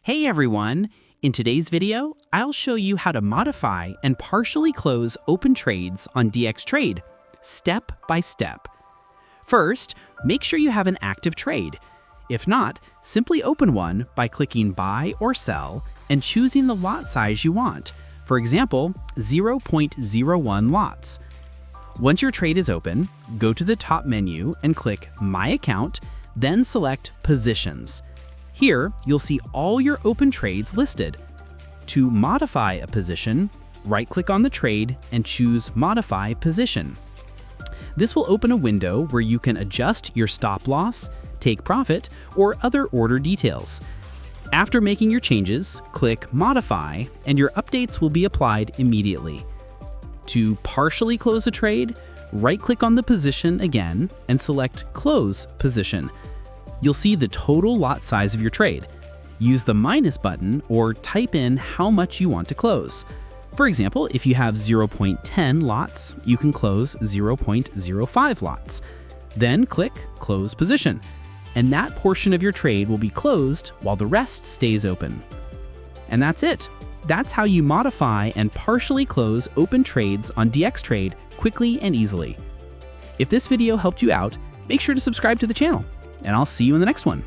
Hey everyone! In today's video, I'll show you how to modify and partially close open trades on Dxtrade, step by step. First, make sure you have an active trade. If not, simply open one by clicking Buy or Sell and choosing the lot size you want, for example, 0.01 lots. Once your trade is open, go to the top menu and click My Account, then select Positions. Here, you'll see all your open trades listed. To modify a position, right-click on the trade and choose Modify Position. This will open a window where you can adjust your stop loss, take profit, or other order details. After making your changes, click Modify, and your updates will be applied immediately. To partially close a trade, right-click on the position again and select Close Position. You'll see the total lot size of your trade. Use the minus button or type in how much you want to close. For example, if you have 0.10 lots, you can close 0.05 lots. Then click Close Position, and that portion of your trade will be closed while the rest stays open. And that's it. That's how you modify and partially close open trades on Dxtrade quickly and easily. If this video helped you out, make sure to subscribe to the channel, and I'll see you in the next one.